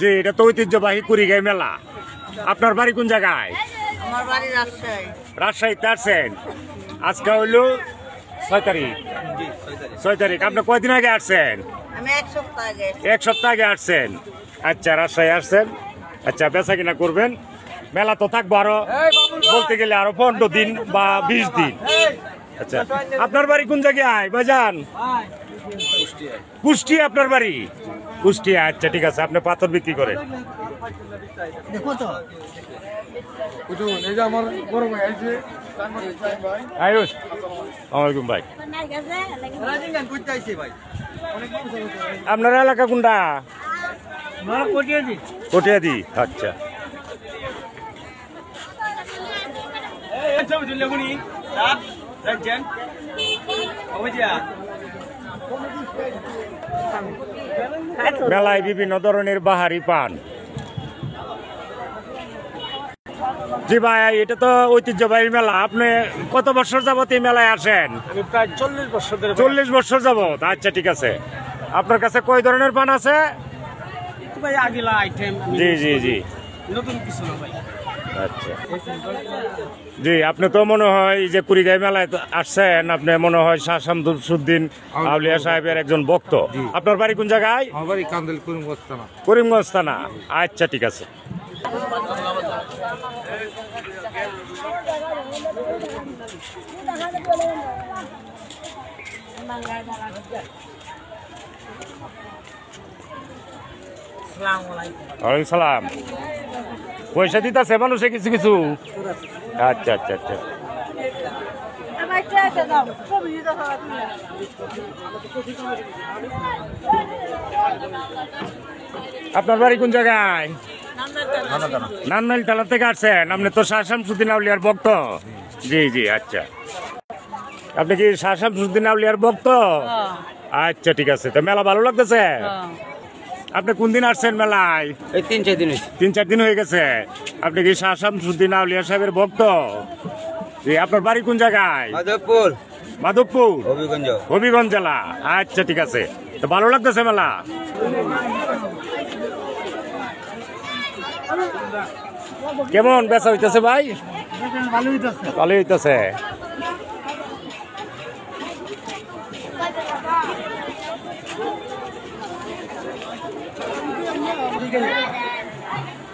জি, এটা তো ঐতিহ্যবাহী কুড়িগ্রাম মেলা। আপনার বাড়ি কোন জায়গায়? আমার বাড়ি রাজশাহী। রাজশাহীতে আসছেন? আজকে হইলো 6 তারিখ। 6 তারিখ। আপনি কয়দিন আগে আসছেন? আমি 1 সপ্তাহ আগে। 1 সপ্তাহ আগে আসছেন। আচ্ছা, রাজশাহী আসছেন। আচ্ছা, বেচা কিনা করবেন। মেলা তো থাকবো আরো বলতে গেলে আরো 15 দিন বা 20 দিন। আচ্ছা, আপনার বাড়ি কোন জায়গায় ভাইজান? কুষ্টিয়া। আপনার বাড়ি কুষ্টিয়া? আচ্ছা, ঠিক আছে। আপনি পাথর বিক্রি করেন। আয়ুষ, আসসালামাইকুম ভাই। আপনার এলাকা কোনটা? কটিয়াদি। আচ্ছা, মেলায় বিভিন্ন ধরনের বাহারি পান। জি ভাই, এটা তো ঐতিহ্যবাহী মেলা। আপনি কত বছর যাবত এই মেলায় আসেন? প্রায় 40 বছর ধরে। 40 বছর যাবত। আচ্ছা, ঠিক আছে। আপনার কাছে কয় ধরনের পান আছে? ভাই আগিলা আইটেম। জি জি জি, নতুন কিছু না ভাই। আচ্ছা জি, আপনি তো মনে হয় যে কুড়িগ্রাম মেলায় আসছেন, আপনি মনে হয় শাহ শামসুদ্দিন আউলিয়া সাহেবের একজন ভক্ত। আপনার বাড়ি কোন জায়গায়? আমার বাড়ি কান্দেল, করিমগঞ্জ থানা। করিমগঞ্জ থানা। আচ্ছা, ঠিক আছে। ওয়ালাইকুম সালাম। পয়সা দিতেছে মানুষে কিছু কিছু? আচ্ছা আচ্ছা আচ্ছা। আপনার বাড়ি কোন জায়গায়? নান্নাইল থানা থেকে আসছেন? আপনি তো শাহ শামসুদ্দিন আউলিয়ার ভক্ত? জি জি, আচ্ছা। আপনি কি শাহ শামসুদ্দিন আউলিয়ার ভক্ত? আচ্ছা, ঠিক আছে। তো মেলা ভালো লাগতেছে? আপনি কোন দিন আসছেন মেলায়? এই 3-4 দিন। 3-4 দিন হয়ে গেছে। আপনি কি শাহ শামসুদ্দিন আউলিয়া সাহেবের ভক্ত? জি। আপনার বাড়ি কোন জায়গায়? মাধবপুর। মাধবপুর, হবিগঞ্জ। হবিগঞ্জ জেলা। আচ্ছা, ঠিক আছে। তো ভালো লাগতেছে মেলা? কেমন বেচা হইতেছে ভাই? ভালো হইতেছে।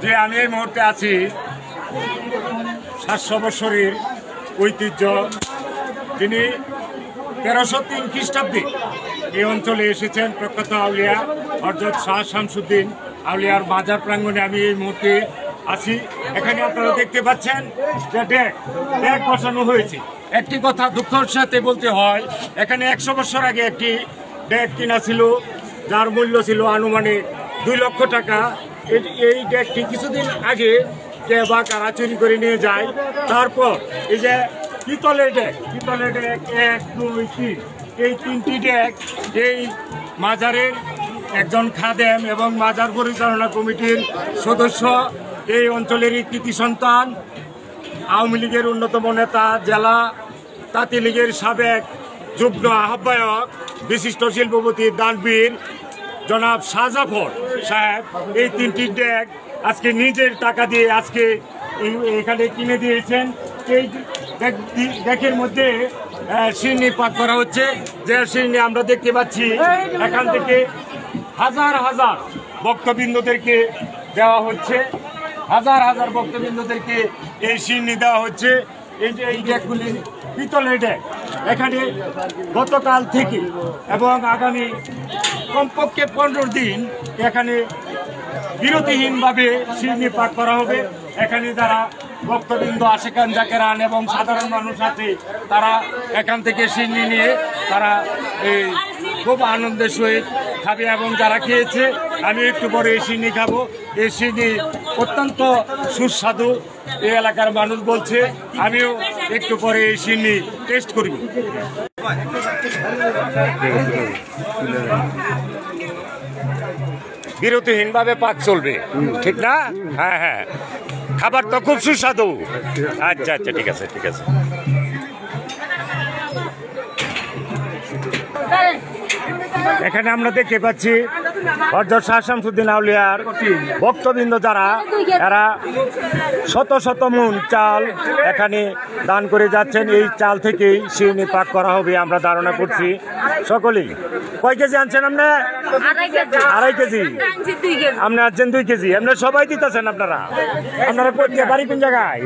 যে আমি এই মুহূর্তে আছি 700 বছরের ঐতিহ্য, যিনি 1303 খ্রিস্টাব্দে এই অঞ্চলে এসেছেন প্রখ্যাত আউলিয়া হযরত শাহ শামসুদ্দিন আউলিয়ার মাজার প্রাঙ্গণে আমি এই মুহূর্তে আছি। এখানে আপনারা দেখতে পাচ্ছেন যে ডেক বসানো হয়েছে। একটি কথা দুঃখের সাথে বলতে হয়, এখানে 100 বছর আগে একটি ডেক কিনা ছিল, যার মূল্য ছিল আনুমানিক 2 লক্ষ টাকা। এই ডেকটি কিছুদিন আগে কে বা কারা চুরি করে নিয়ে যায়। তারপর এই যে পিতলের ডেক 1, 2, 3, এই 3টি ডেক এই মাজারের একজন খাদেম এবং মাজার পরিচালনা কমিটির সদস্য, এই অঞ্চলেরই কৃতি সন্তান, আওয়ামী লীগের অন্যতম নেতা, জেলা তাঁতি লীগের সাবেক যুগ্ম আহ্বায়ক, বিশিষ্ট শিল্পপতি দানবীর জনাব শাহজাফর সাহেব এই 3টি ডেক আজকে নিজের টাকা দিয়ে আজকে এখানে কিনে দিয়েছেন। এই ডেকের মধ্যে শিরনি পাক করা হচ্ছে, যে শিরনি আমরা দেখতে পাচ্ছি এখান থেকে হাজার হাজার ভক্তবৃন্দদেরকে দেওয়া হচ্ছে, হাজার হাজার ভক্তবৃন্দদেরকে এই শিরনি দেওয়া হচ্ছে। এই যে এই ডেকগুলি পিতলের ডেক, এখানে গতকাল থেকে এবং আগামী কমপক্ষে 15 দিন এখানে বিরতিহীনভাবে শিরনি পাঠ করা হবে। এখানে যারা ভক্তবৃন্দ, আশিকান জাকেরান এবং সাধারণ মানুষ আছে, তারা এখান থেকে শিরনি নিয়ে তারা এই খুব আনন্দের সহিত খাবে এবং যারা খেয়েছে, আমি একটু পরে এই শিরনি খাবো। এই শিরনি অত্যন্ত সুস্বাদু, এই এলাকার মানুষ বলছে। আমিও একটু পরে এই শিরনি টেস্ট করব। বিরতিহীনভাবে পাক চলবে, ঠিক না? হ্যাঁ হ্যাঁ, খাবার তো খুব সুস্বাদু। আচ্ছা আচ্ছা, ঠিক আছে ঠিক আছে। এখানে আমরা দেখতে পাচ্ছি হযরত শাহ শামসুদ্দিন আউলিয়ার ভক্তবৃন্দ যারা এরা শত শত মণ চাল এখানে দান করে যাচ্ছেন। এই চাল থেকেই শিরনি পাক করা হবে আমরা ধারণা করছি সকলেই। কয় কেজি আনছেন আপনি? 2.5 কেজি। আপনি আনছেন 2 কেজি। আপনারা সবাই দিতেছেন? আপনারা কোথায় বাড়ি, কোন জায়গায়?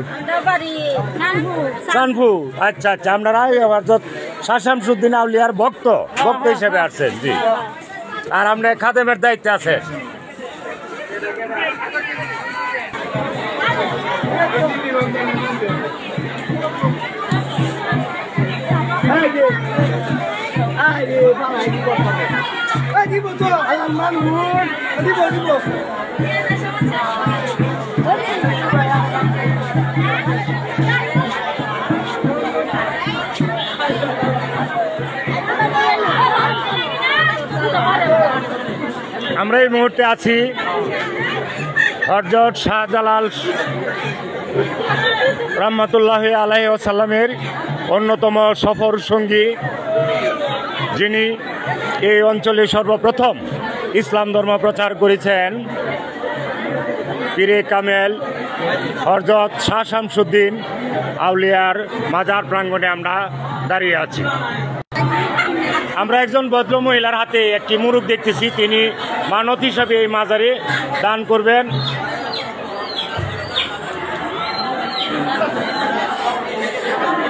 সানফু। আচ্ছা আচ্ছা, আপনারা হযরত শাহ শামসুদ্দিন আউলিয়ার ভক্ত হিসেবে আসছেন। জি, আর আপনি খাদেমের দায়িত্বে আছেন। আমরা এই মুহূর্তে আছি হযরত শাহজালাল রাহমাতুল্লাহি আলাইহি ওয়াসাল্লামের অন্যতম সফর সঙ্গী, যিনি এই অঞ্চলে সর্বপ্রথম ইসলাম ধর্ম প্রচার করেছেন, পীরে কামেল হযরত শাহ শামসুদ্দিন আউলিয়ার মাজার প্রাঙ্গণে আমরা দাঁড়িয়ে আছি। আমরা একজন ভদ্র মহিলার হাতে একটি মুরুখ দেখতেছি, তিনি মানত হিসাবে এই মাজারে দান করবেন।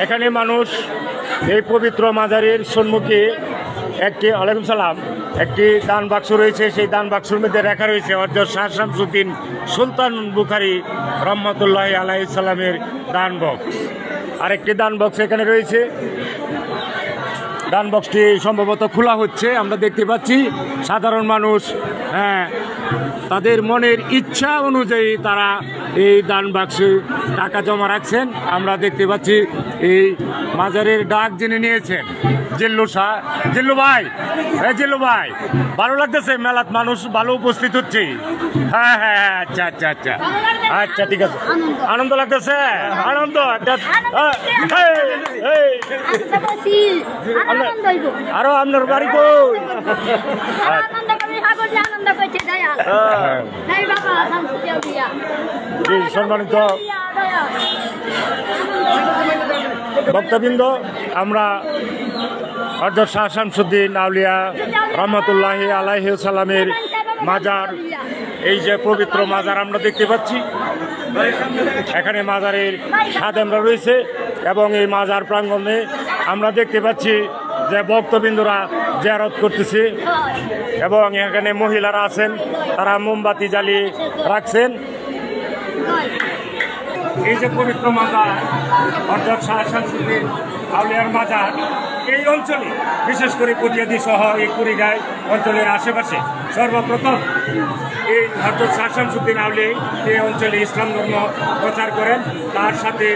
এখানে মানুষ এই পবিত্র মাজারের সম্মুখে একটি ওয়ালাইকুম সালাম একটি দান বাক্স রয়েছে। সেই দান বাক্সের মধ্যে রাখা রয়েছে হযরত শাহ শামসুদ্দিন সুলতান বুখারী রহমাতুল্লাহি আলাইহিস সালামের দান বক্স। আরেকটি দান বক্স এখানে রয়েছে। দান বক্সটি সম্ভবত খোলা হচ্ছে, আমরা দেখতে পাচ্ছি। সাধারণ মানুষ তাদের মনের ইচ্ছা অনুযায়ী তারা এই দান বাক্সে টাকা জমা রাখছেন। আমরা দেখতে পাচ্ছি এই মাজারের ডাক যিনি নিয়েছেন, জিল্লু শাহ। জিল্লু ভাই, জিল্লু ভাই, ভালো লাগতেছে? মেলাত মানুষ ভালো উপস্থিত হচ্ছে। হ্যাঁ হ্যাঁ হ্যাঁ, আচ্ছা আচ্ছা আচ্ছা আচ্ছা, ঠিক আছে। আনন্দ লাগতেছে? আনন্দ আরো আপনার বাড়ি কই? সম্মানিত ভক্তবৃন্দ, আমরা হযরত শাহ শামসুদ্দিন আউলিয়া রহমাতুল্লাহি আলাইহি সাল্লামের মাজার, এই যে পবিত্র মাজার আমরা দেখতে পাচ্ছি, এখানে মাজারের খাদেমরা রয়েছে এবং এই মাজার প্রাঙ্গণে আমরা দেখতে পাচ্ছি যে ভক্তবৃন্দরা জিয়ারত করতেছে এবং এখানে মহিলারা আছেন, তারা মোমবাতি জ্বালিয়ে রাখছেন। এই যে পবিত্র মাজার হযরত শাহ শামসুদ্দিন আউলিয়ার মাজার, এই অঞ্চলে বিশেষ করে কটিয়াদি সহ এই কুড়িগাঁও অঞ্চলের আশেপাশে সর্বপ্রথম এই হযরত শাহ শামসুদ্দিন আউলিয়া এই অঞ্চলে ইসলাম ধর্ম প্রচার করেন। তার সাথে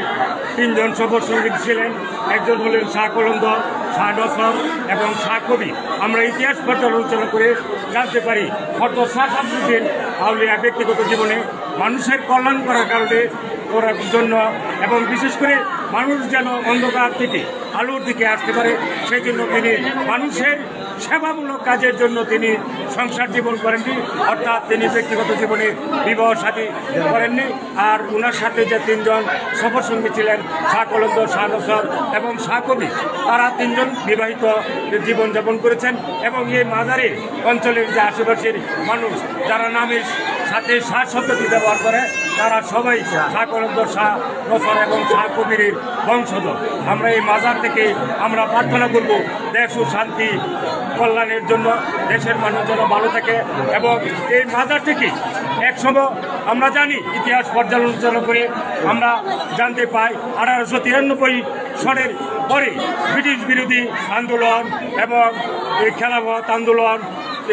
3 জন সফর সঙ্গী ছিলেন। একজন হলেন শাহ কলন্দর, শাহ নসর এবং শাহ কবি। আমরা ইতিহাস পর্যালোচনা করে জানতে পারি হযরত শাহ শামসুদ্দিন আউলিয়া ব্যক্তিগত জীবনে মানুষের কল্যাণ করার জন্য এবং বিশেষ করে মানুষ যেন অন্ধকার থেকে আলোর দিকে আসতে পারে, সেই জন্য তিনি মানুষের সেবামূলক কাজের জন্য তিনি সংসার জীবন করেননি, অর্থাৎ তিনি ব্যক্তিগত জীবনে বিবাহ সাথী করেননি। আর ওনার সাথে যে 3 জন সফর সঙ্গী ছিলেন, শাহ কলন্দর, শাহ নসর এবং শাহ কবি, তারা 3 জন বিবাহিত জীবনযাপন করেছেন। এবং এই মাজারে অঞ্চলের যে আশেপাশের মানুষ যারা নামের সাথে শাহ শব্দটি ব্যবহার করে, তারা সবাই শাহ কলন্দর, শাহ নসর এবং শাহ কবির বংশধর। আমরা এই মাজার থেকে আমরা প্রার্থনা করব দেশ ও শান্তি কল্যাণের জন্য, দেশের মানুষ যেন ভালো থাকে। এবং এই মাজার থেকে একসময় আমরা জানি, ইতিহাস পর্যালোচনা করে আমরা জানতে পাই 1893 সনের পরে ব্রিটিশ বিরোধী আন্দোলন এবং এই খেলাফত আন্দোলন,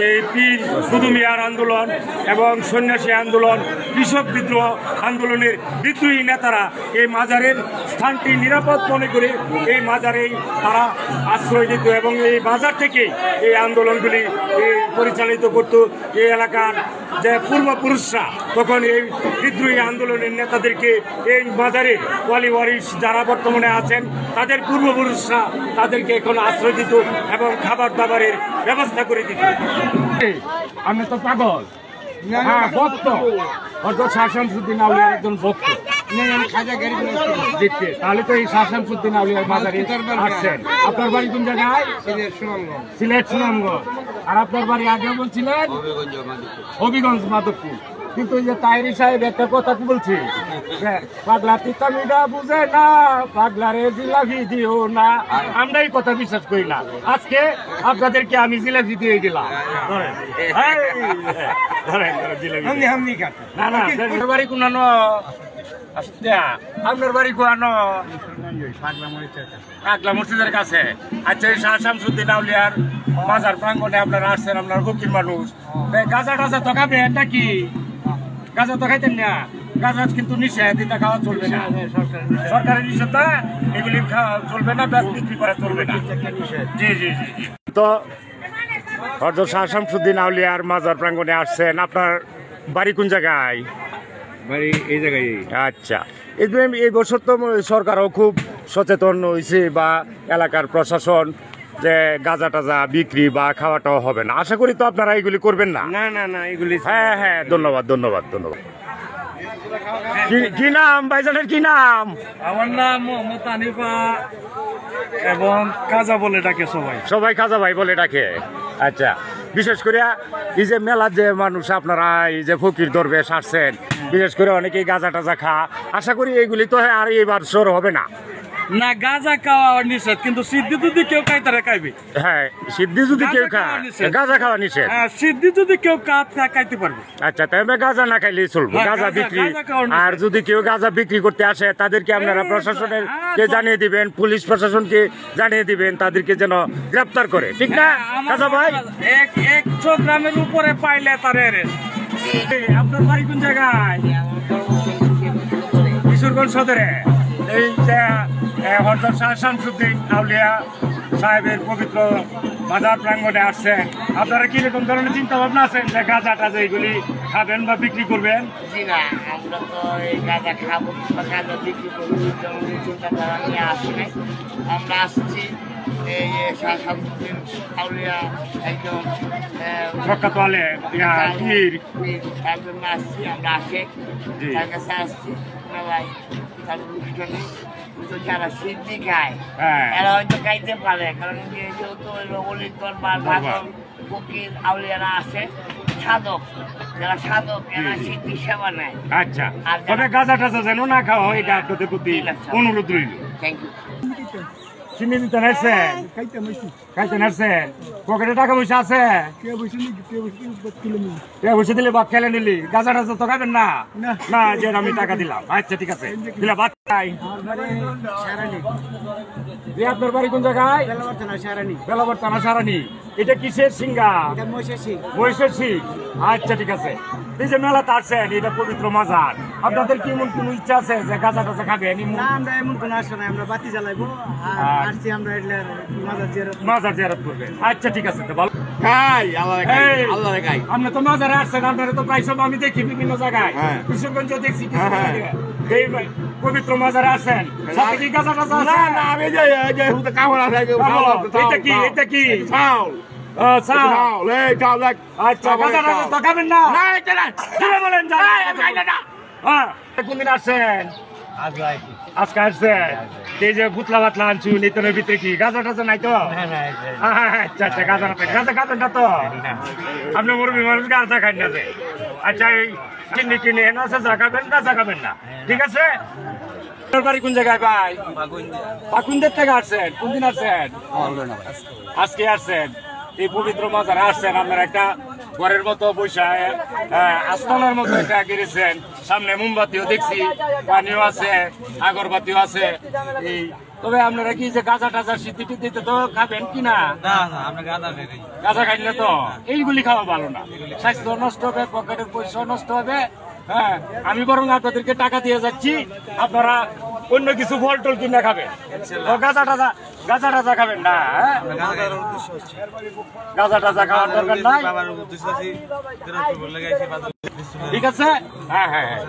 এই পীর কুতুমিয়ার আন্দোলন এবং সন্ন্যাসী আন্দোলন, কৃষক বিদ্রোহ আন্দোলনের বিদ্রোহী নেতারা এই মাজারের স্থানটি নিরাপদ মনে করে এই মাজারেই তারা আশ্রয় দিত এবং এই মাজার থেকে এই আন্দোলনগুলি পরিচালিত করত। এই এলাকার যে পূর্বপুরুষরা তখন এই বিদ্রোহী আন্দোলনের নেতাদেরকে এই মাজারে ওয়ালি ওয়ারিস যারা বর্তমানে আছেন তাদের পূর্বপুরুষরা তাদেরকে এখন আশ্রয় দিত এবং খাবার দাবারের ব্যবস্থা করে দিতে। আমি তো পাগল, হ্যাঁ ভক্ত, হযরত শাহ শামসুদ্দিন আউলিয়ার একজন ভক্ত। দেখতে তাহলে তো এই শাহ শামসুদ্দিন আউলিয়ার মাজারে আসছেন। আপনার বাড়ি কোন জায়গায়? সিলেট সুনামগঞ্জ। আর আপনার বাড়ি আগে বলছিলেন হবিগঞ্জ মাধবপুর। কিন্তু এই যে তাহেরি সাহেব একটা কথা বলছি, পাগলা তিতামিটা বুঝে না, পাগলারে জিলাপি দিও না। আমরা এই কথা বিশ্বাস করি না। আজকে আপনাদেরকে আমি জিলাপি দিয়ে দিলাম। না না, আপনার বাড়ি কোনানো? আপনার বাড়ি কোয়ানো? পাগলা মসজিদের কাছে। আচ্ছা, এই শাহ শামসুদ্দিন আউলিয়ার মাজার প্রাঙ্গণে আপনারা আসছেন, আপনার ফকির মানুষ। গাঁজা টাজা তো খাবেন নাকি? গাঁজা তো খাইতেন না? গাঁজা কিন্তু নিষেধ, এটা খাওয়া চলবে না, সরকারের নিষেধ, এগুলি খাওয়া চলবে না, বিক্রি করা চলবে না। জি জি জি জি। তো হযরত শাহ শামসুদ্দিন আউলিয়ার মাজার প্রাঙ্গণে আসছেন। আপনার বাড়ি কোন জায়গায়? বাড়ি এই জায়গায়। আচ্ছা, এই বছর তো সরকারও খুব সচেতন হয়েছে, বা এলাকার প্রশাসন, যে গাঁজা টাজা বিক্রি বা খাওয়াটাও হবে না। আশা করি তো আপনারা এগুলি করবেন না? না না না, এগুলি হ্যাঁ হ্যাঁ, ধন্যবাদ ধন্যবাদ ধন্যবাদ। কি নাম ভাইজানের, কি নাম? আমার নাম মোহাম্মদ আনিফা এবং কাজা বলে ডাকে সবাই। সবাই খাজা ভাই বলে ডাকে। আচ্ছা, বিশেষ করে এই যে মেলার যে মানুষ আপনারা এই যে ফকির দরবেশ আসছেন, বিশেষ করে অনেকেই গাঁজা টাজা খা, আশা করি এইগুলি তো আর এইবার সর হবে না। না, গাঁজা খাওয়া নিষেধ, কিন্তু সিদ্ধি যদি কেউ খায় তারা খাইবে। হ্যাঁ, সিদ্ধি যদি কেউ খায়, গাঁজা খাওয়া নিষেধ। হ্যাঁ, সিদ্ধি যদি কেউ খাইতে পারবে। আচ্ছা, তবে গাঁজা না খাইলেই চলবে, গাঁজা বিক্রি। আর যদি কেউ গাঁজা বিক্রি করতে আসে, তাদেরকে আপনারা প্রশাসনের কে জানিয়ে দিবেন, পুলিশ প্রশাসনকে জানিয়ে দিবেন, তাদেরকে যেন গ্রেপ্তার করে, ঠিক না গাঁজা ভাই? 100 গ্রামের উপরে পাইলে তারে আপনার বাড়ি কোন জায়গায়? কিশোরগঞ্জ সদরে। এই যে হযরত শাহ শামসুদ্দিন আউলিয়া সাহেবের পবিত্র মাজার প্রাঙ্গণে আসছেন, আপনারা কিরকম ধরনের চিন্তা ভাবনা আছেন যে গাঁজা টাজা এগুলি খাবেন বা বিক্রি করবেন? জি না, আমরা তো এই গাঁজা খাবো বা গাঁজা বিক্রি করবো চিন্তাধারা নিয়ে আসি নাই। আমরা আসছি এই শাহ শামসুদ্দিন আউলিয়া একজন প্রখ্যাত আলেম, পীর। তার জন্য আসছি, আমরা আসে তার কাছে আসছি মেলায়, তার অনুষ্ঠানে। তো যারা সিদ্ধি খায় এরা হয়তো খাইতে পারে, কারণ যেহেতু অলির দরবার ভাগল ফকির আউলিয়ারা আছে, সাধক, যারা সাধক এরা সিদ্ধি সেবা নেয়। আচ্ছা, তবে গাঁজা টাজা যেন না খাওয়া হয়, এটা আপনাদের প্রতি অনুরোধ রইল। Thank you. চিনি দিতে নাইছেন? খাইতে নাইছেন? পকেটে টাকা পয়সা আছে? পয়সা দিলে ভাত খেলে নিলি, গাঁজা টাজা তো খাবেন না? না, যে আমি টাকা দিলাম। আচ্ছা ঠিক আছে, দিলে ভাত খাই। আপনার বাড়ি কোন জায়গায়? বেলাবর থানা সারানি। এটা কিসের সিঙ্গা? মহিষের সিং। আচ্ছা ঠিক আছে। এই যে মেলাতে আসছেন, এটা পবিত্র মাজার, আপনাদের কি এমন কোন ইচ্ছা আছে যে গাঁজা টাজা খাবেন? আমরা এমন কোন আশা নাই, আমরা বাতি জ্বালাইবো, আমরা মাজার জিয়ারত করবেন। আচ্ছা ঠিক আছে, ভালো। আল্লাহ আপনি তো মাজারে আসছেন, আপনারা তো প্রায় সব আমি দেখি বিভিন্ন জায়গায়, কিশোরগঞ্জ দেখছি, এই পবিত্র মাজারে আসছেন, সাথে কি গাঁজা টাজা আছে? এটা কি? এটা কি? আচ্ছা, গাঁজা টাজা তো খাবেন না? বলেন কোনদিন আসছেন? আজকে আসছেন। এই যে বুতলা বাতলা আনছু নিতনের ভিতরে কি গাঁজা টাজা নাই তো? আচ্ছা আচ্ছা, গাঁজা গাঁজা খাবেন না তো? আপনি মুরব্বী মানুষ গাঁজা খান না যে? আচ্ছা, এই কিনে কিনে গাঁজা খাবেন, গাঁজা খাবেন না, ঠিক আছে? আপনার বাড়ি কোন জায়গায় ভাই? পাকুন্দের থেকে আসছেন? কোনদিন আসছেন? আজকে আসছেন। এই পবিত্র মাজারে আসছেন, আপনার একটা ঘরের মতো বৈশাখ আসমানের মতো এটা গেড়েছেন, সামনে মোমবাতিও দেখছি, পানিও আছে, আগরবাতিও আছে। এই তবে আপনারা কি যে গাঁজা টাজা সিদ্ধি টিদ্ধিতে তো খাবেন কিনা? গাঁজা খাইলে তো এইগুলি খাওয়া ভালো না, স্বাস্থ্য নষ্ট হবে, পকেটের পয়সা নষ্ট হবে। হ্যাঁ, আমি বরং আপনাদেরকে টাকা দিয়ে যাচ্ছি, আপনারা অন্য কিছু ফল টল কিনে খাবেন, গাঁজা টাজা খাবেন না। গাঁজা টাজা খাওয়ার দরকার নাই, ঠিক আছে? হ্যাঁ হ্যাঁ হ্যাঁ।